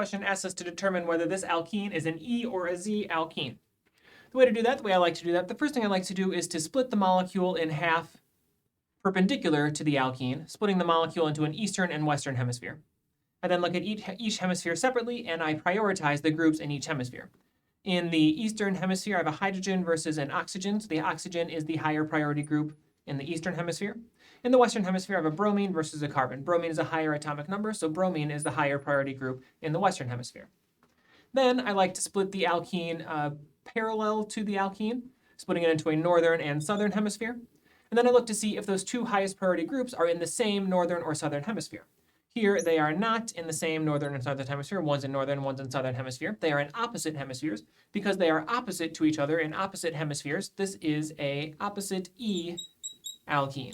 question asks us to determine whether this alkene is an E or a Z alkene. The way to do that, the way I like to do that, the first thing I like to do is to split the molecule in half perpendicular to the alkene, splitting the molecule into an eastern and western hemisphere. I then look at each hemisphere separately, and I prioritize the groups in each hemisphere. In the eastern hemisphere, I have a hydrogen versus an oxygen, so the oxygen is the higher priority group in the eastern hemisphere. In the western hemisphere, I have a bromine versus a carbon. Bromine is a higher atomic number, so bromine is the higher priority group in the western hemisphere. Then I like to split the alkene parallel to the alkene, splitting it into a northern and southern hemisphere. And then I look to see if those two highest priority groups are in the same northern or southern hemisphere. Here, they are not in the same northern and southern hemisphere. One's in northern, one's in southern hemisphere. They are in opposite hemispheres. Because they are opposite to each other in opposite hemispheres, this is a opposite E alkene.